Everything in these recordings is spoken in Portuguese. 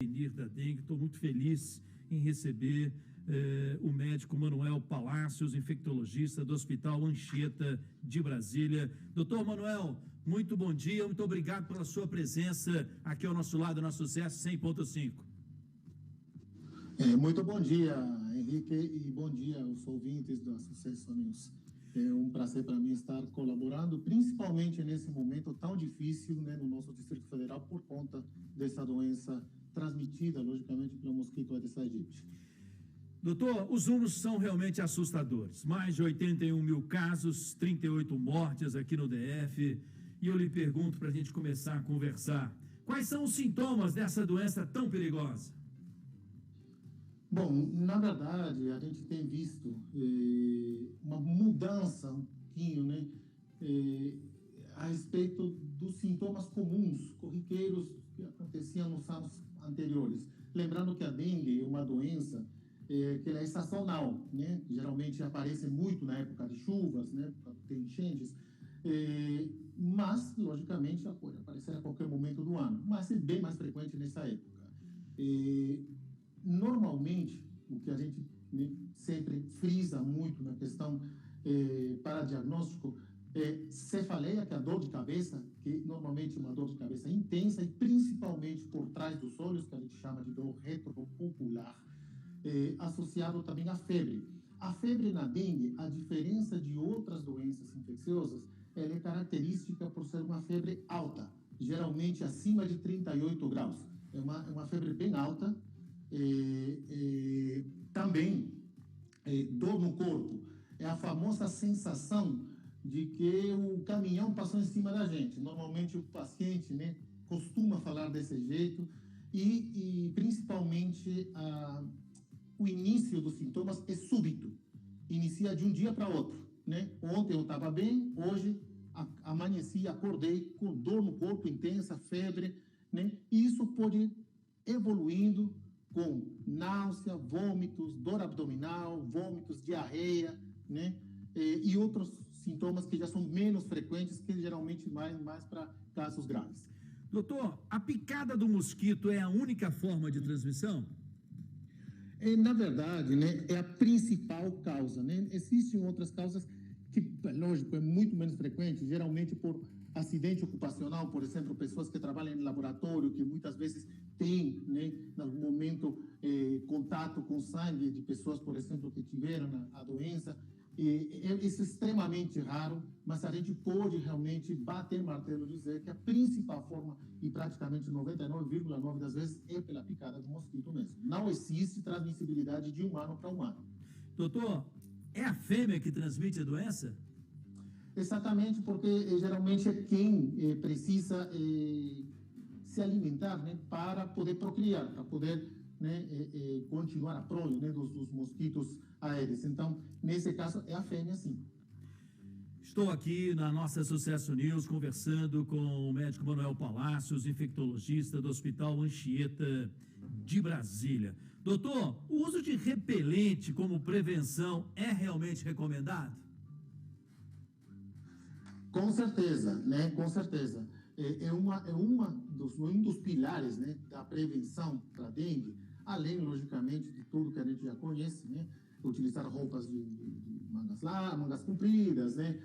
Da dengue. Estou muito feliz em receber o médico Manuel Palacios, infectologista do Hospital Anchieta de Brasília. Doutor Manuel, muito bom dia, muito obrigado pela sua presença aqui ao nosso lado, no Sucesso 100.5. Muito bom dia, Henrique, e bom dia aos ouvintes do Sucesso News. É um prazer para mim estar colaborando, principalmente nesse momento tão difícil, né, no nosso Distrito Federal, por conta dessa doença transmitida, logicamente, pelo mosquito Aedes aegypti. Doutor, os números são realmente assustadores. Mais de 81 mil casos, 38 mortes aqui no DF. E eu lhe pergunto, para a gente começar a conversar, quais são os sintomas dessa doença tão perigosa? Bom, na verdade, a gente tem visto uma mudança um pouquinho, né, a respeito dos sintomas comuns, corriqueiros, que aconteciam nos anos anteriores. Lembrando que a dengue é uma doença que ela é estacional, né? Geralmente aparece muito na época de chuvas, né? Quando tem enchentes, mas, logicamente, ela pode aparecer a qualquer momento do ano, mas é bem mais frequente nessa época. Normalmente, o que a gente, né, sempre frisa muito na questão para diagnóstico é cefaleia, que é a dor de cabeça, que normalmente é uma dor de cabeça intensa e principalmente por trás dos olhos, que a gente chama de dor retroocular, associado também à febre. A febre na dengue, a diferença de outras doenças infecciosas, ela é característica por ser uma febre alta, geralmente acima de 38 graus. É uma febre bem alta. Também, dor no corpo, é a famosa sensação de que o caminhão passou em cima da gente. Normalmente o paciente, né, costuma falar desse jeito e principalmente o início dos sintomas é súbito, inicia de um dia para outro, né? Ontem eu estava bem, hoje amanheci, acordei com dor no corpo intensa, febre, né? E isso pode evoluindo com náusea, vômitos, dor abdominal, vômitos, diarreia, né? E outros sintomas que já são menos frequentes, que geralmente mais para casos graves. Doutor, a picada do mosquito é a única forma de transmissão? Na verdade, né, é a principal causa, né? Existem outras causas que, lógico, é muito menos frequente, geralmente por acidente ocupacional, por exemplo, pessoas que trabalham em laboratório, que muitas vezes têm, né, em algum momento, contato com sangue de pessoas, por exemplo, que tiveram a doença. Isso é extremamente raro, mas a gente pode realmente bater martelo e dizer que a principal forma, e praticamente 99,9% das vezes, é pela picada do mosquito mesmo. Não existe transmissibilidade de humano para humano. Doutor, é a fêmea que transmite a doença? Exatamente, porque geralmente é quem precisa se alimentar, né, para poder procriar, para poder, né, continuar a prole, né, dos mosquitos aéreos. Então, nesse caso, é a fêmea, sim. Estou aqui na nossa Sucesso News conversando com o médico Manuel Palacios, infectologista do Hospital Anchieta de Brasília. Doutor, o uso de repelente como prevenção é realmente recomendado? Com certeza, né? Com certeza. Um dos pilares, né, da prevenção para a dengue, além, logicamente, de tudo que a gente já conhece, né? Utilizar roupas de mangas compridas, né?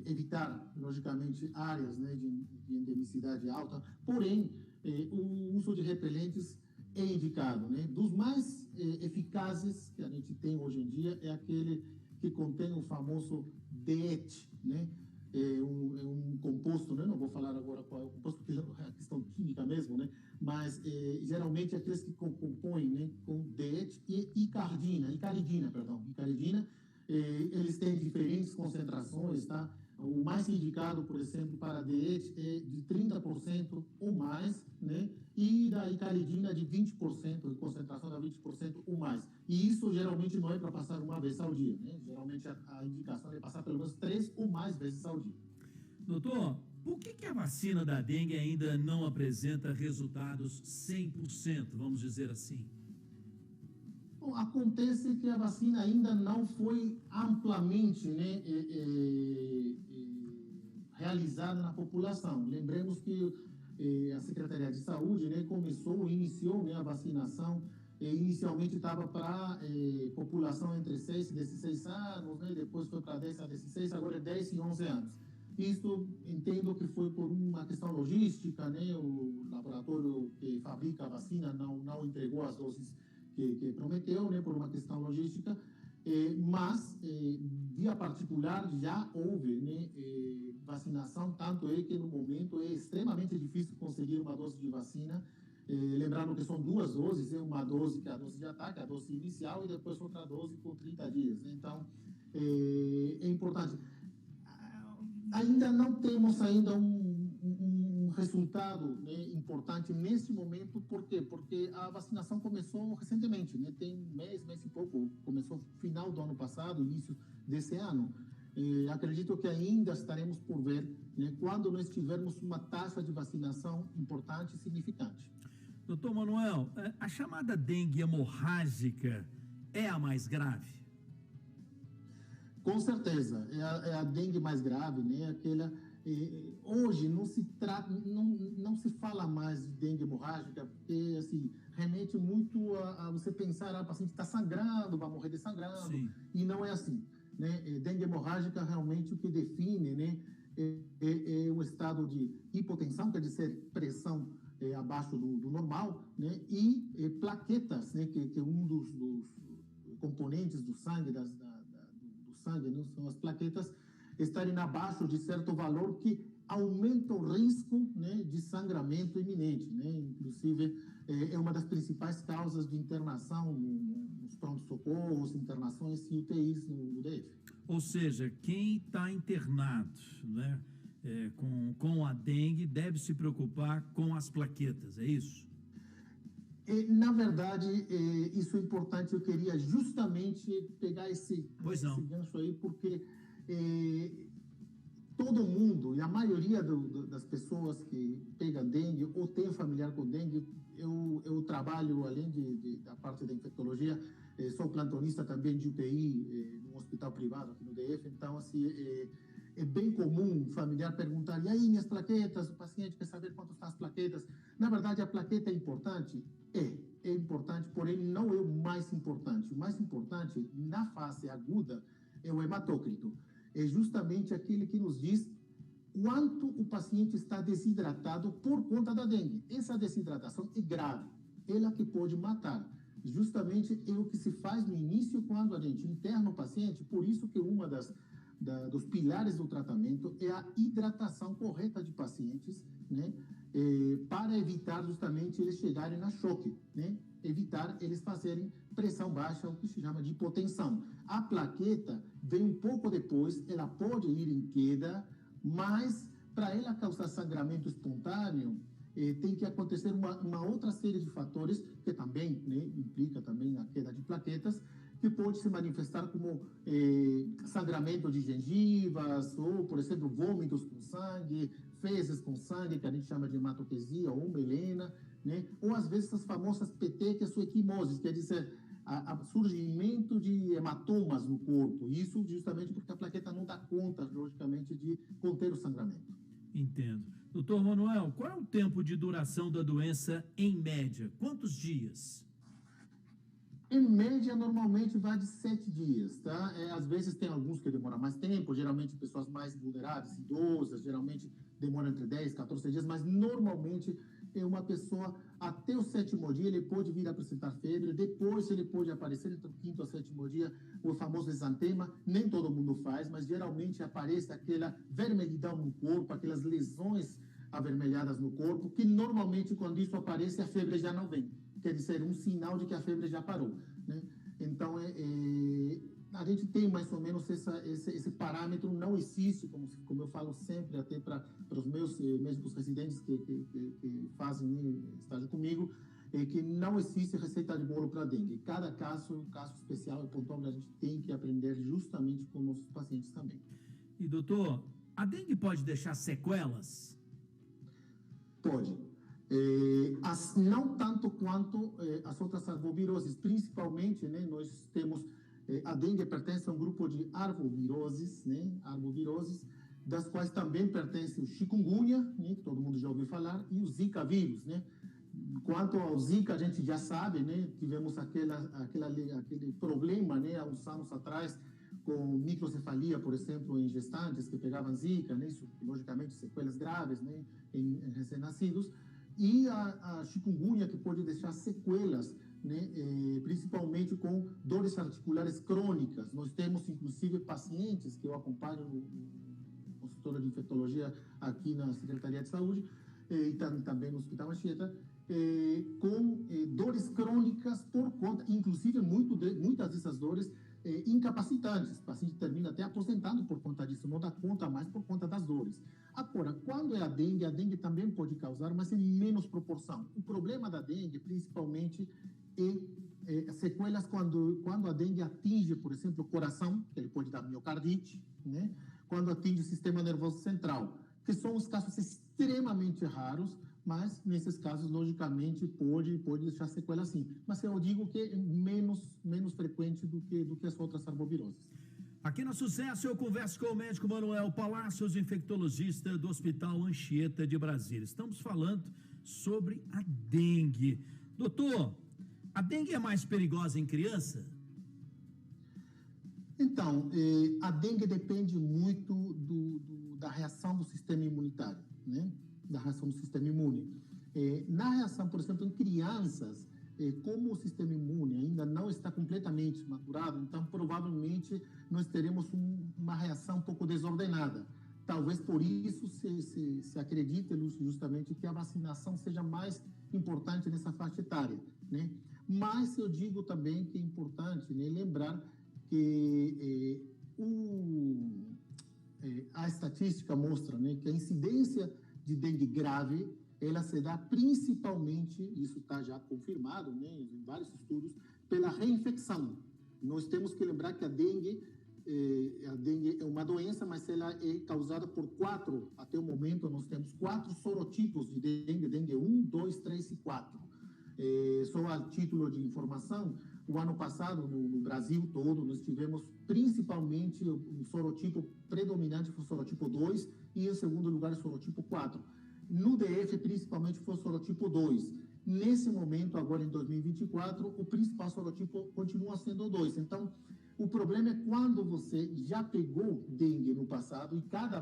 Evitar, logicamente, áreas, né, de endemicidade alta. Porém, o uso de repelentes é indicado, né? Dos mais eficazes que a gente tem hoje em dia é aquele que contém o famoso DEET, né? É um composto, né? Não vou falar agora qual é o composto, porque é a questão química mesmo, né? Mas geralmente aqueles que compõem, né, com DEET e icaridina, eles têm diferentes concentrações, tá? O mais indicado, por exemplo, para DEET é de 30% ou mais, né? E da icaridina de 20%, de concentração de 20% ou mais. E isso geralmente não é para passar uma vez ao dia, né? Geralmente a indicação é passar pelo menos 3 ou mais vezes ao dia. Doutor, por que a vacina da dengue ainda não apresenta resultados 100%, vamos dizer assim? Bom, acontece que a vacina ainda não foi amplamente, né, realizada na população. Lembremos que a Secretaria de Saúde, né, iniciou, né, a vacinação. Inicialmente estava para população entre 6 e 16 anos, né, depois foi para 10 a 16, agora é 10 e 11 anos. Isso entendo que foi por uma questão logística, né, o laboratório que fabrica a vacina não entregou as doses que prometeu, né, por uma questão logística, mas via particular já houve, né, vacinação, tanto é que no momento é extremamente difícil conseguir uma dose de vacina, lembrando que são 2 doses, uma dose que é a dose de ataque, a dose inicial, e depois outra dose por 30 dias. Né? Então, é importante. Ainda não temos um resultado, né, importante nesse momento. Por quê? Porque a vacinação começou recentemente, né? Tem mês e pouco, começou final do ano passado, início desse ano. Acredito que ainda estaremos por ver, né, quando nós tivermos uma taxa de vacinação importante e significante. Doutor Manuel, a chamada dengue hemorrágica é a mais grave? Com certeza, é a dengue mais grave, né? Aquela, hoje não se fala mais de dengue hemorrágica, porque assim, remete muito a você pensar, o paciente está sangrando, vai morrer desangrando, Sim. E não é assim, né? Dengue hemorrágica realmente o que define, né, é o estado de hipotensão, quer dizer, pressão abaixo do normal, né? E plaquetas, né? Que é um dos componentes do sangue, do sangue, né? São as plaquetas estarem abaixo de certo valor que aumenta o risco, né, de sangramento iminente, né? Inclusive, é uma das principais causas de internação nos pronto-socorros, internações e UTIs no DF. Ou seja, quem está internado, né, com a dengue deve se preocupar com as plaquetas, é isso? Na verdade, isso é importante. Eu queria justamente pegar esse gancho aí, porque todo mundo, e a maioria das pessoas que pegam dengue ou tem familiar com dengue, eu trabalho, além da parte da infectologia, sou plantonista também de UTI, num hospital privado aqui no DF, então, assim, é bem comum o familiar perguntar, e aí, minhas plaquetas? O paciente quer saber quanto estão as plaquetas. Na verdade, a plaqueta é importante? É importante, porém não é o mais importante. O mais importante, na fase aguda, é o hematócrito. É justamente aquele que nos diz quanto o paciente está desidratado por conta da dengue. Essa desidratação é grave, ela que pode matar. Justamente é o que se faz no início quando a gente interna o paciente, por isso que uma dos pilares do tratamento é a hidratação correta de pacientes, né? Para evitar justamente eles chegarem a choque, né? Evitar eles fazerem pressão baixa, o que se chama de hipotensão. A plaqueta vem um pouco depois, ela pode ir em queda, mas para ela causar sangramento espontâneo, tem que acontecer uma outra série de fatores que também, né, implica também a queda de plaquetas, que pode se manifestar como sangramento de gengivas, ou, por exemplo, vômitos com sangue, fezes com sangue, que a gente chama de hematoquesia ou melena, né? Ou, às vezes, as famosas petequias ou equimoses, quer dizer, surgimento de hematomas no corpo. Isso justamente porque a plaqueta não dá conta, logicamente, de conter o sangramento. Entendo. Doutor Manuel, qual é o tempo de duração da doença em média? Quantos dias? Em média, normalmente vai de 7 dias, tá? Às vezes tem alguns que demoram mais tempo, geralmente pessoas mais vulneráveis, idosas, geralmente demora entre 10, 14 dias, mas normalmente é uma pessoa, até o 7º dia, ele pode vir a apresentar febre, depois ele pode aparecer entre o 5º ao 7º dia, o famoso exantema, nem todo mundo faz, mas geralmente aparece aquela vermelhidão no corpo, aquelas lesões avermelhadas no corpo, que normalmente quando isso aparece, a febre já não vem. Quer dizer, um sinal de que a febre já parou, né? Então, a gente tem mais ou menos esse parâmetro, não existe, como eu falo sempre, até para os meus médicos residentes que fazem estágio comigo, que não existe receita de bolo para dengue. Cada caso especial e pontual, a gente tem que aprender justamente com nossos pacientes também. E, doutor, a dengue pode deixar sequelas? Pode. Não tanto quanto as outras arboviroses, principalmente, né, nós temos, a dengue pertence a um grupo de arboviroses, né, arboviroses, das quais também pertence o chikungunya, né, que todo mundo já ouviu falar, e o Zika vírus, né? Quanto ao Zika, a gente já sabe, né? Tivemos aquele problema, né, há uns anos atrás, com microcefalia, por exemplo, em gestantes que pegavam Zika, né? Isso, logicamente, sequelas graves, né, em recém-nascidos. E a chikungunya, que pode deixar sequelas, né, principalmente com dores articulares crônicas. Nós temos, inclusive, pacientes que eu acompanho no consultório de infectologia aqui na Secretaria de Saúde e também no Hospital Anchieta, com dores crônicas por conta, inclusive muitas dessas dores incapacitantes. O paciente termina até aposentado por conta disso, não dá conta mais por conta das dores. Agora, quando é a dengue também pode causar, mas em menos proporção. O problema da dengue, principalmente, é sequelas quando a dengue atinge, por exemplo, o coração, que ele pode dar miocardite, né? Quando atinge o sistema nervoso central, que são os casos extremamente raros, mas nesses casos, logicamente, pode deixar sequela sim. Mas eu digo que é menos frequente do que as outras arboviroses. Aqui na Sucesso eu converso com o médico Manuel Palacios, infectologista do Hospital Anchieta de Brasília. Estamos falando sobre a dengue. Doutor, a dengue é mais perigosa em criança? Então, a dengue depende muito da reação do sistema imunitário, né? Da reação do sistema imune. Na reação, por exemplo, em crianças, como o sistema imune ainda não está completamente maturado, então provavelmente nós teremos uma reação um pouco desordenada. Talvez por isso se acredite justamente que a vacinação seja mais importante nessa faixa etária, né? Mas eu digo também que é importante, né, lembrar que a estatística mostra, né, que a incidência de dengue grave, ela se dá principalmente, isso está já confirmado, né, em vários estudos, pela reinfecção. Nós temos que lembrar que a dengue é uma doença, mas ela é causada por até o momento nós temos 4 sorotipos de dengue, dengue 1, 2, 3 e 4. Só a título de informação, o ano passado, no Brasil todo, nós tivemos principalmente o sorotipo predominante foi o sorotipo 2 e, em segundo lugar, o sorotipo 4. No DF, principalmente, foi o sorotipo 2. Nesse momento, agora em 2024, o principal sorotipo continua sendo o 2. Então, o problema é quando você já pegou dengue no passado e cada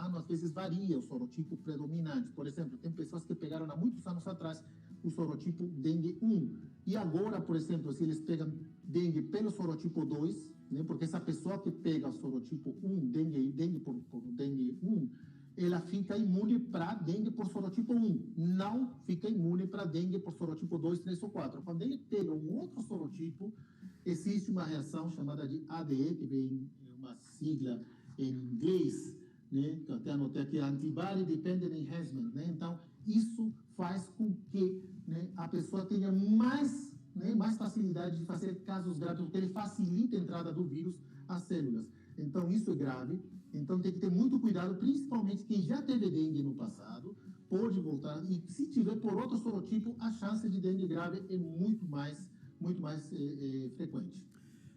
ano, às vezes, varia o sorotipo predominante. Por exemplo, tem pessoas que pegaram há muitos anos atrás o sorotipo dengue 1. E agora, por exemplo, se eles pegam dengue pelo sorotipo 2, né, porque essa pessoa que pega o sorotipo 1, dengue por dengue 1, ela fica imune para dengue por sorotipo 1, não fica imune para dengue por sorotipo 2, 3 ou 4. Quando ele pega um outro sorotipo, existe uma reação chamada de ADE, que vem uma sigla em inglês, né, que eu até anotei aqui, Antibody Dependent Enhancement, né? Então, isso faz com que, né, a pessoa tenha mais facilidade de fazer casos graves, porque ele facilita a entrada do vírus às células. Então, isso é grave. Então, tem que ter muito cuidado, principalmente quem já teve dengue no passado, pode voltar. E se tiver por outro sorotipo, a chance de dengue grave é muito mais frequente.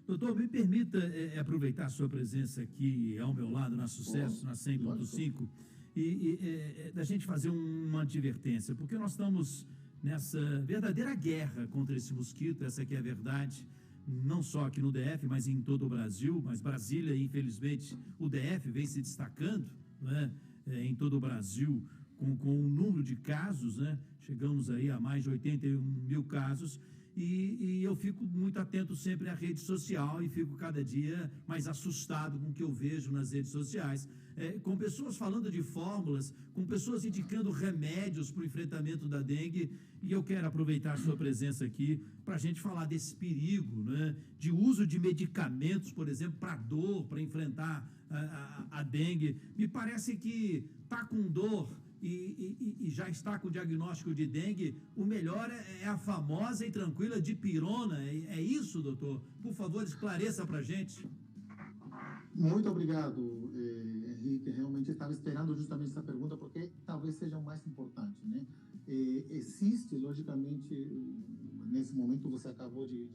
Doutor, me permita aproveitar a sua presença aqui ao meu lado, na Sucesso, na 100.5, e da gente fazer uma advertência, porque nós estamos nessa verdadeira guerra contra esse mosquito, essa que é a verdade, não só aqui no DF, mas em todo o Brasil. Mas Brasília, infelizmente, o DF vem se destacando, né, em todo o Brasil, com um número de casos, né? Chegamos aí a mais de 81 mil casos, e eu fico muito atento sempre à rede social e fico cada dia mais assustado com o que eu vejo nas redes sociais, com pessoas falando de fórmulas, com pessoas indicando remédios para o enfrentamento da dengue. E eu quero aproveitar a sua presença aqui para a gente falar desse perigo, né, de uso de medicamentos, por exemplo, para dor, para enfrentar a dengue. Me parece que está com dor e já está com o diagnóstico de dengue, o melhor é a famosa e tranquila dipirona. É isso, doutor? Por favor, esclareça para a gente. Muito obrigado, Henrique. Realmente estava esperando justamente essa pergunta, porque talvez seja o mais importante, né? Existe, logicamente, nesse momento você acabou de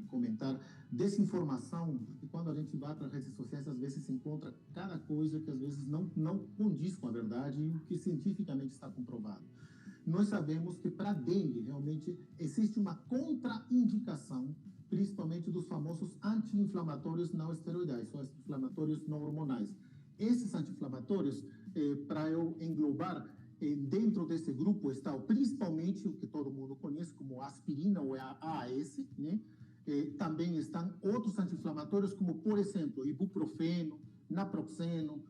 comentar, desinformação, quando a gente vai para as redes sociais, às vezes se encontra cada coisa que às vezes não condiz com a verdade e o que cientificamente está comprovado. Nós sabemos que para a dengue, realmente, existe uma contraindicação, principalmente dos famosos anti-inflamatórios não esteroidais, ou anti-inflamatórios não hormonais. Esses anti-inflamatórios, para eu englobar, dentro desse grupo está principalmente o que todo mundo conhece como aspirina ou AAS, né? Também estão outros anti-inflamatórios como, por exemplo, ibuprofeno, naproxeno,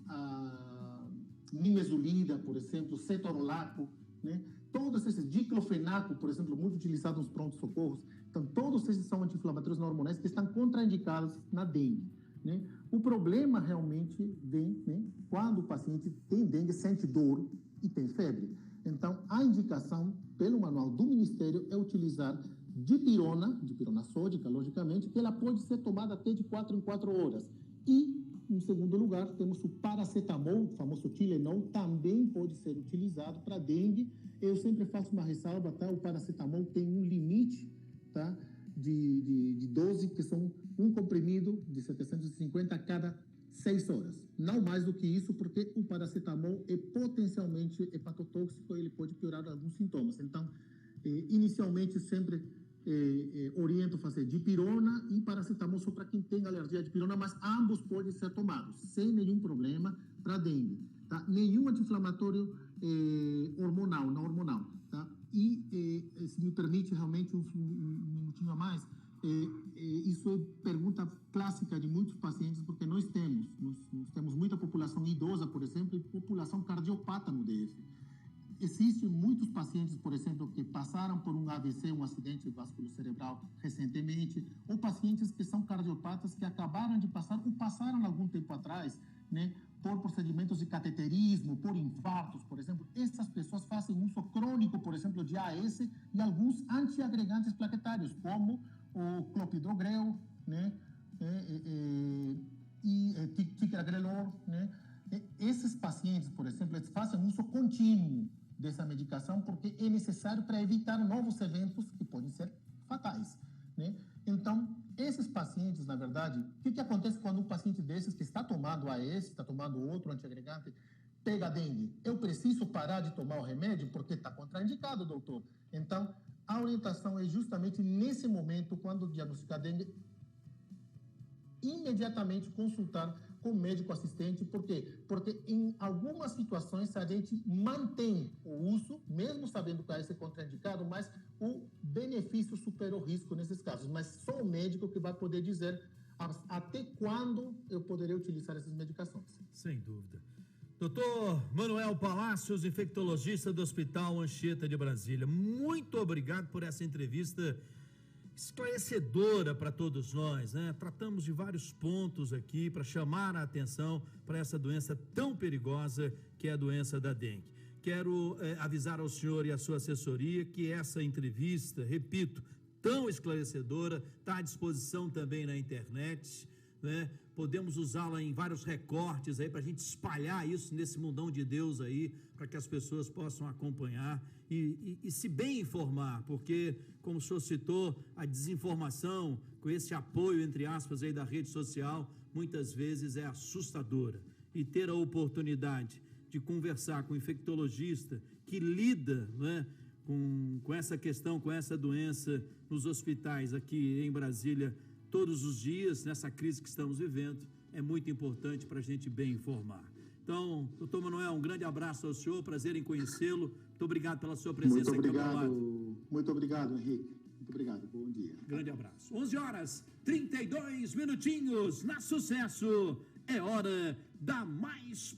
a nimesulida, por exemplo, cetorolaco, né? Todos esses, diclofenaco, por exemplo, muito utilizado nos pronto-socorros. Então, todos esses são anti-inflamatórios não hormonais que estão contraindicados na dengue, né? O problema realmente vem, né, quando o paciente tem dengue, sente dor e tem febre. Então, a indicação pelo manual do Ministério é utilizar dipirona sódica, logicamente, que ela pode ser tomada até de 4 em 4 horas. E, em segundo lugar, temos o paracetamol, o famoso Tylenol, também pode ser utilizado para dengue. Eu sempre faço uma ressalva, tá? O paracetamol tem um limite, tá? De dose, que são um comprimido de 750 a cada 6 horas. Não mais do que isso, porque o paracetamol é potencialmente hepatotóxico e ele pode piorar alguns sintomas. Então, inicialmente, sempre oriento fazer dipirona e paracetamol só para quem tem alergia à dipirona, mas ambos podem ser tomados, sem nenhum problema para dengue. Tá? Nenhum anti-inflamatório hormonal, não hormonal. Tá? E, se me permite realmente um minutinho a mais, isso é pergunta clássica de muitos pacientes, porque nós temos muita população idosa, por exemplo, e população cardiopata no DF. Existem muitos pacientes, por exemplo, que passaram por um AVC, um acidente vasculocerebral recentemente, ou pacientes que são cardiopatas que acabaram de passar, ou passaram algum tempo atrás, né, por procedimentos de cateterismo, por infartos, por exemplo. Essas pessoas fazem uso crônico, por exemplo, de AS e alguns antiagregantes plaquetários, como o clopidogrel, né, e ticagrelor, né. Esses pacientes, por exemplo, eles fazem uso contínuo dessa medicação porque é necessário para evitar novos eventos que podem ser fatais, né? Então, esses pacientes, na verdade, o que acontece quando um paciente desses que está tomando AS, está tomando outro antiagregante, pega dengue? Eu preciso parar de tomar o remédio porque está contraindicado, doutor. Então, a orientação é justamente nesse momento, quando diagnosticar dengue, imediatamente consultar com o médico assistente. Por quê? Porque em algumas situações a gente mantém o uso, mesmo sabendo que a AS é contraindicado, mas o benefício supera o risco nesses casos. Mas só o médico que vai poder dizer até quando eu poderia utilizar essas medicações. Sem dúvida. Doutor Manuel Palacios, infectologista do Hospital Anchieta de Brasília, muito obrigado por essa entrevista esclarecedora para todos nós, né? Tratamos de vários pontos aqui para chamar a atenção para essa doença tão perigosa que é a doença da dengue. Quero avisar ao senhor e à sua assessoria que essa entrevista, repito, tão esclarecedora, está à disposição também na internet, né? Podemos usá-la em vários recortes aí para a gente espalhar isso nesse mundão de Deus aí, para que as pessoas possam acompanhar e se bem informar, porque, como o senhor citou, a desinformação, com esse apoio, entre aspas, aí da rede social, muitas vezes é assustadora. E ter a oportunidade de conversar com um infectologista que lida, né, com essa questão, com essa doença nos hospitais aqui em Brasília, todos os dias, nessa crise que estamos vivendo, é muito importante para a gente bem informar. Então, doutor Manuel, um grande abraço ao senhor, prazer em conhecê-lo. Muito obrigado pela sua presença aqui ao meu lado. Muito obrigado, Henrique. Muito obrigado, bom dia. Grande abraço. 11h32, na Sucesso, é hora da mais